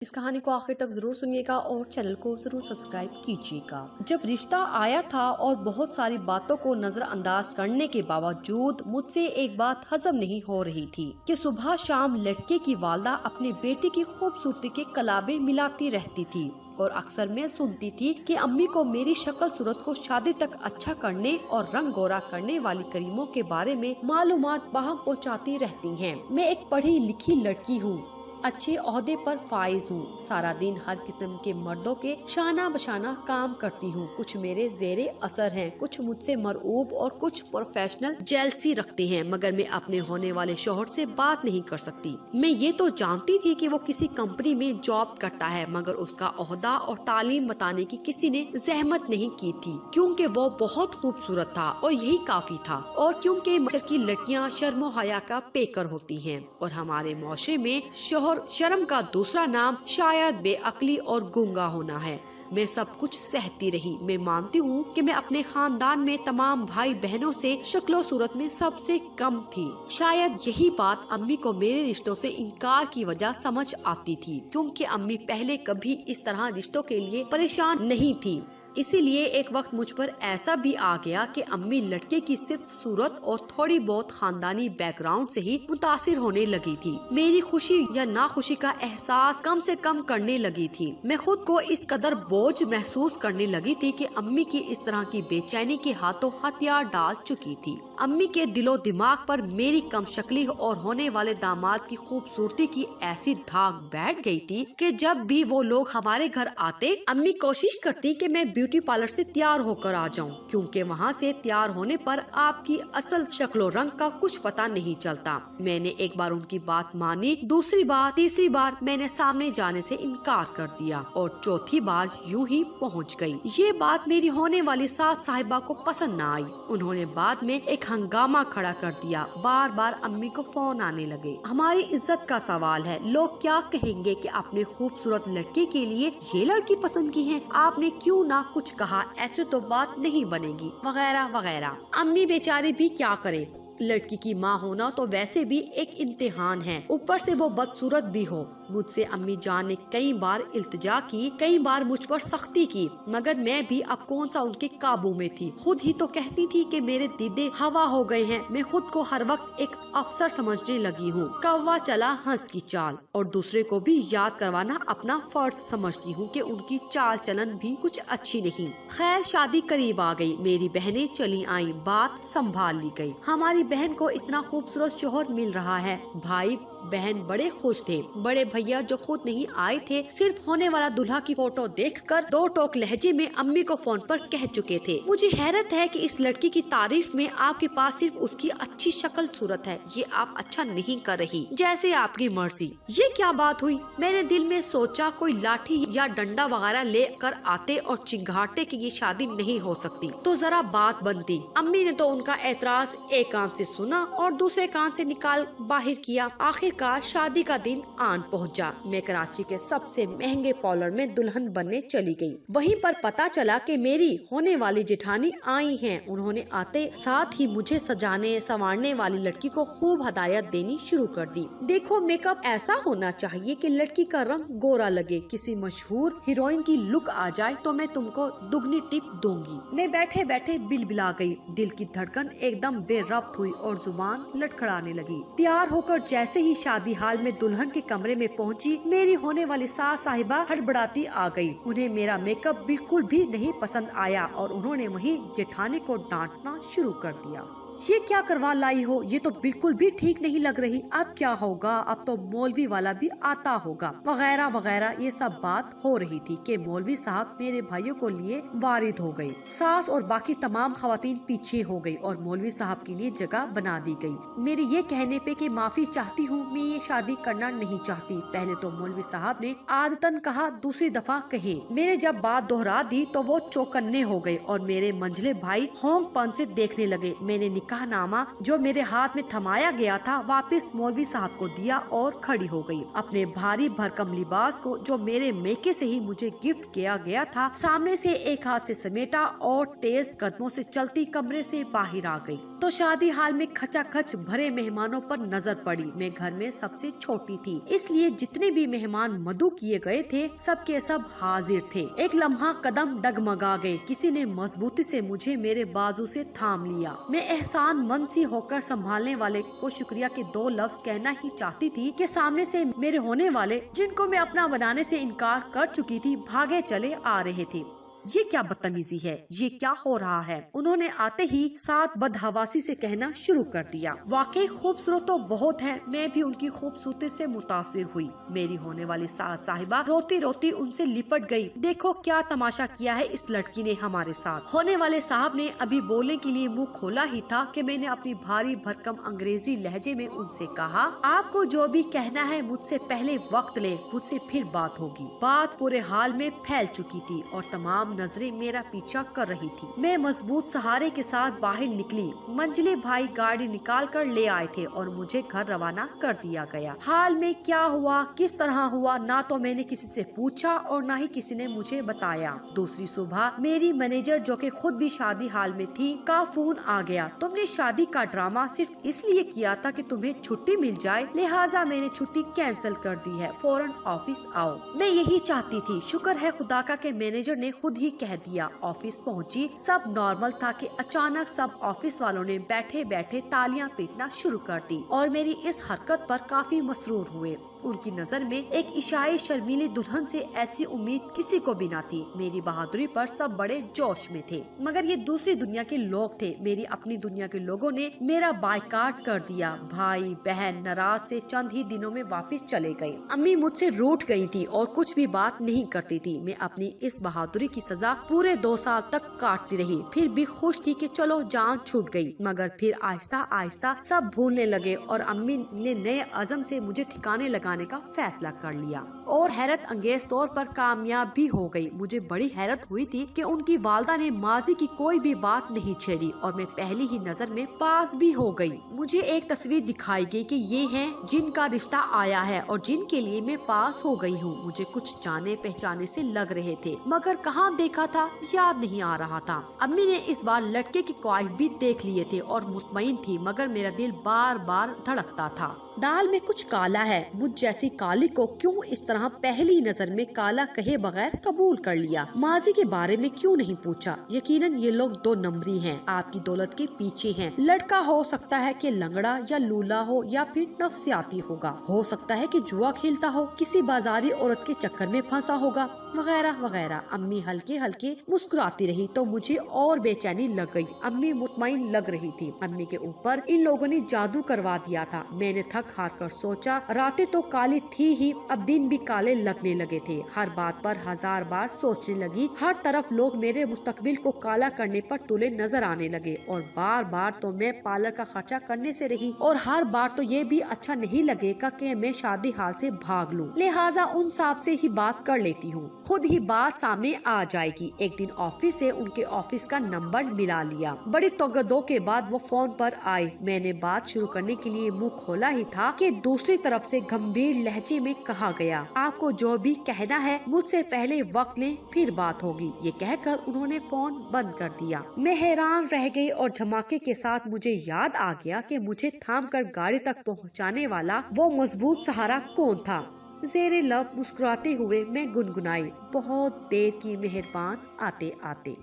इस कहानी को आखिर तक जरूर सुनिएगा और चैनल को जरूर सब्सक्राइब कीजिएगा। जब रिश्ता आया था और बहुत सारी बातों को नजरअंदाज करने के बावजूद मुझसे एक बात हजम नहीं हो रही थी कि सुबह शाम लड़के की वालदा अपने बेटे की खूबसूरती के कलाबे मिलाती रहती थी और अक्सर मैं सुनती थी कि अम्मी को मेरी शक्ल सूरत को शादी तक अच्छा करने और रंग गोरा करने वाली करीमों के बारे में मालूमात बाहम पहुँचाती रहती हैं। मैं एक पढ़ी लिखी लड़की हूँ, अच्छे ओहदे पर फाइज हूँ, सारा दिन हर किस्म के मर्दों के शाना बशाना काम करती हूँ। कुछ मेरे जेरे असर हैं, कुछ मुझसे मरऊब और कुछ प्रोफेशनल जेलसी रखते हैं, मगर मैं अपने होने वाले शौहर से बात नहीं कर सकती। मैं ये तो जानती थी कि वो किसी कंपनी में जॉब करता है, मगर उसका ओहदा और तालीम बताने की किसी ने जहमत नहीं की थी, क्योंकि वो बहुत खूबसूरत था और यही काफी था, और क्योंकि मशर की लड़कियाँ शर्मो हया का पेकर होती हैं और हमारे मुआशरे में शर्म का दूसरा नाम शायद बेअक्ली और गूंगा होना है। मैं सब कुछ सहती रही। मैं मानती हूँ कि मैं अपने खानदान में तमाम भाई बहनों से शक्लो सूरत में सबसे कम थी। शायद यही बात अम्मी को मेरे रिश्तों से इनकार की वजह समझ आती थी, क्योंकि अम्मी पहले कभी इस तरह रिश्तों के लिए परेशान नहीं थी। इसीलिए एक वक्त मुझ पर ऐसा भी आ गया कि अम्मी लड़के की सिर्फ सूरत और थोड़ी बहुत खानदानी बैकग्राउंड से ही मुतासिर होने लगी थी। मेरी खुशी या नाखुशी का एहसास कम से कम करने लगी थी। मैं खुद को इस कदर बोझ महसूस करने लगी थी कि अम्मी की इस तरह की बेचैनी के हाथों हथियार डाल चुकी थी। अम्मी के दिलो दिमाग पर मेरी कम शक्ली और होने वाले दामाद की खूबसूरती की ऐसी धाक बैठ गई थी कि जब भी वो लोग हमारे घर आते, अम्मी कोशिश करती कि मैं ब्यूटी पार्लर से तैयार होकर आ जाऊं, क्योंकि वहां से तैयार होने पर आपकी असल शक्लो रंग का कुछ पता नहीं चलता। मैंने एक बार उनकी बात मानी, दूसरी बार तीसरी बार मैंने सामने जाने से इनकार कर दिया और चौथी बार यूं ही पहुंच गई। ये बात मेरी होने वाली सास साहिबा को पसंद न आई। उन्होंने बाद में एक हंगामा खड़ा कर दिया। बार बार अम्मी को फोन आने लगे। हमारी इज्जत का सवाल है, लोग क्या कहेंगे कि अपने खूबसूरत लड़के के लिए ये लड़की पसंद की है, आपने क्यों ना कुछ कहा, ऐसे तो बात नहीं बनेगी, वगैरह वगैरह। अम्मी बेचारी भी क्या करे, लड़की की माँ होना तो वैसे भी एक इम्तिहान है, ऊपर से वो बदसूरत भी हो। मुझसे अम्मी जान ने कई बार इल्तिजा की, कई बार मुझ पर सख्ती की, मगर मैं भी अब कौन सा उनके काबू में थी। खुद ही तो कहती थी कि मेरे दीदे हवा हो गए हैं। मैं खुद को हर वक्त एक अफसर समझने लगी हूँ। कौवा चला हंस की चाल, और दूसरे को भी याद करवाना अपना फर्ज समझती हूँ कि उनकी चाल चलन भी कुछ अच्छी नहीं। खैर, शादी करीब आ गई, मेरी बहनें चली आई, बात संभाल ली गई। हमारी बहन को इतना खूबसूरत शोहर मिल रहा है। भाई बहन बड़े खुश थे। बड़े भैया जो खुद नहीं आए थे, सिर्फ होने वाला दूल्हा की फोटो देखकर दो टोक लहजे में अम्मी को फोन पर कह चुके थे। मुझे हैरत है कि इस लड़की की तारीफ में आपके पास सिर्फ उसकी अच्छी शक्ल सूरत है, ये आप अच्छा नहीं कर रही, जैसे आपकी मर्जी। ये क्या बात हुई? मैंने दिल में सोचा कोई लाठी या डंडा वगैरह लेकर आते और चिंगारते कि ये शादी नहीं हो सकती तो जरा बात बनती। अम्मी ने तो उनका एतराज एक कान से सुना और दूसरे कान से निकाल बाहर किया। आखिरकार शादी का दिन आन पहुंचा। मैं कराची के सबसे महंगे पार्लर में दुल्हन बनने चली गई। वहीं पर पता चला कि मेरी होने वाली जेठानी आई हैं। उन्होंने आते साथ ही मुझे सजाने संवारने वाली लड़की को खूब हदायत देनी शुरू कर दी। देखो, मेकअप ऐसा होना चाहिए कि लड़की का रंग गोरा लगे, किसी मशहूर हीरोइन की लुक आ जाए तो मैं तुमको दुगनी टिप दूंगी। मैं बैठे बैठे बिलबिला गई। दिल की धड़कन एकदम बेरब्त हुई और जुबान लड़खड़ाने लगी। तैयार होकर जैसे ही शादी हाल में दुल्हन के कमरे में पहुंची, मेरी होने वाली सास साहिबा हड़बड़ाती आ गई। उन्हें मेरा मेकअप बिल्कुल भी नहीं पसंद आया और उन्होंने वहीं जेठानी को डांटना शुरू कर दिया। ये क्या करवा लाई हो, ये तो बिल्कुल भी ठीक नहीं लग रही, अब क्या होगा, अब तो मौलवी वाला भी आता होगा, वगैरह वगैरह। ये सब बात हो रही थी कि मौलवी साहब मेरे भाइयों को लिए वारिद हो गई। सास और बाकी तमाम खवातीन पीछे हो गई और मौलवी साहब के लिए जगह बना दी गई। मेरे ये कहने पे कि माफी चाहती हूँ, मैं ये शादी करना नहीं चाहती। पहले तो मौलवी साहब ने आदतन कहा, दूसरी दफा कहे। मैंने जब बात दोहरा दी तो वो चौकन्ने हो गए और मेरे मंझले भाई होंग पन से देखने लगे। मैंने निकाहनामा जो मेरे हाथ में थमाया गया था वापस मौलवी साहब को दिया और खड़ी हो गई। अपने भारी भरकम लिबास को जो मेरे मेके से ही मुझे गिफ्ट किया गया था सामने से एक हाथ से समेटा और तेज कदमों से चलती कमरे से बाहर आ गई तो शादी हाल में खचाखच भरे मेहमानों पर नजर पड़ी। मैं घर में सबसे छोटी थी, इसलिए जितने भी मेहमान मधु किए गए थे सबके सब हाजिर थे। एक लम्हा कदम डगमगा गए। किसी ने मजबूती से मुझे मेरे बाजू से थाम लिया। मैं एहसान मंद सी होकर संभालने वाले को शुक्रिया के 2 लफ्ज कहना ही चाहती थी कि सामने से मेरे होने वाले, जिनको मैं अपना बनाने से इनकार कर चुकी थी, भागे चले आ रहे थे। ये क्या बदतमीजी है, ये क्या हो रहा है। उन्होंने आते ही साथ बदहवासी से कहना शुरू कर दिया। वाकई खूबसूरत तो बहुत है, मैं भी उनकी खूबसूरती से मुतासिर हुई। मेरी होने वाली साथ साहिबा रोती रोती उनसे लिपट गई। देखो क्या तमाशा किया है इस लड़की ने हमारे साथ। होने वाले साहब ने अभी बोलने के लिए मुंह खोला ही था कि मैंने अपनी भारी भरकम अंग्रेजी लहजे में उनसे कहा, आपको जो भी कहना है मुझसे पहले वक्त ले, मुझसे फिर बात होगी। बात पूरे हाल में फैल चुकी थी और तमाम नजरें मेरा पीछा कर रही थी। मैं मजबूत सहारे के साथ बाहर निकली। मंजिले भाई गाड़ी निकाल कर ले आए थे और मुझे घर रवाना कर दिया गया। हाल में क्या हुआ, किस तरह हुआ, ना तो मैंने किसी से पूछा और ना ही किसी ने मुझे बताया। दूसरी सुबह मेरी मैनेजर, जो कि खुद भी शादी हाल में थी, का फोन आ गया। तुमने शादी का ड्रामा सिर्फ इसलिए किया था कि तुम्हें छुट्टी मिल जाए, लिहाजा मैंने छुट्टी कैंसिल कर दी है, फौरन ऑफिस आओ। मैं यही चाहती थी। शुक्र है खुदा का कि मैनेजर ने खुद ही कह दिया। ऑफिस पहुंची, सब नॉर्मल था कि अचानक सब ऑफिस वालों ने बैठे बैठे तालियां पीटना शुरू कर दी और मेरी इस हरकत पर काफी मसरूर हुए। उनकी नजर में एक इशाई शर्मीली दुल्हन से ऐसी उम्मीद किसी को भी न थी। मेरी बहादुरी पर सब बड़े जोश में थे, मगर ये दूसरी दुनिया के लोग थे। मेरी अपनी दुनिया के लोगों ने मेरा बायकाट कर दिया। भाई बहन नाराज से चंद ही दिनों में वापस चले गए। अम्मी मुझसे रूठ गई थी और कुछ भी बात नहीं करती थी। मैं अपनी इस बहादुरी की सजा पूरे 2 साल तक काटती रही, फिर भी खुश थी कि चलो जान छूट गई। मगर फिर आहिस्ता आहिस्ता सब भूलने लगे और अम्मी ने नए अज़म से मुझे ठिकाने लगाने का फैसला कर लिया और हैरत अंगेज तौर पर कामयाब भी हो गई। मुझे बड़ी हैरत हुई थी कि उनकी वालदा ने माजी की कोई भी बात नहीं छेड़ी और मैं पहली ही नजर में पास भी हो गई। मुझे एक तस्वीर दिखाई गई कि ये हैं जिनका रिश्ता आया है और जिनके लिए मैं पास हो गई हूँ। मुझे कुछ जाने पहचाने से लग रहे थे, मगर कहाँ देखा था याद नहीं आ रहा था। अम्मी ने इस बार लड़के के ख्वाहिश भी देख लिए थे और मुतमईन थी, मगर मेरा दिल बार बार धड़कता था। दाल में कुछ काला है। मुझ जैसी काली को क्यों इस तरह पहली नजर में काला कहे बगैर कबूल कर लिया? माजी के बारे में क्यों नहीं पूछा? यकीनन ये लोग 2 नंबरी हैं, आपकी दौलत के पीछे हैं। लड़का हो सकता है कि लंगड़ा या लूला हो या फिर नफसियाती होगा, हो सकता है कि जुआ खेलता हो, किसी बाजारी औरत के चक्कर में फंसा होगा, वगैरह वगैरह। अम्मी हल्के हल्के मुस्कुराती रही तो मुझे और बेचैनी लग गई। अम्मी मुतमईन लग रही थी। अम्मी के ऊपर इन लोगों ने जादू करवा दिया था। मैंने थक हार कर सोचा, रातें तो काली थी ही, अब दिन भी काले लगने लगे थे। हर बात पर 1000 बार सोचने लगी। हर तरफ लोग मेरे मुस्तकबिल को काला करने पर तुले नजर आने लगे और बार बार तो मैं पार्लर का खर्चा करने से रही और हर बार तो ये भी अच्छा नहीं लगेगा कि मैं शादी हाल से भाग लूं, लिहाजा उन साहब से ही बात कर लेती हूँ, खुद ही बात सामने आ जाएगी। एक दिन ऑफिस से उनके ऑफिस का नंबर मिला लिया। बड़ी तगदो के बाद वो फोन पर आए। मैंने बात शुरू करने के लिए मुंह खोला ही था कि दूसरी तरफ से गंभीर लहजे में कहा गया, आपको जो भी कहना है मुझसे पहले वक्त लें, फिर बात होगी। ये कहकर उन्होंने फोन बंद कर दिया। मैं हैरान रह गई और धमाके के साथ मुझे याद आ गया कि मुझे थाम कर गाड़ी तक पहुंचाने वाला वो मजबूत सहारा कौन था। ज़ेरे लब मुस्कुराते हुए मैं गुनगुनाई, बहुत देर की मेहरबान आते आते।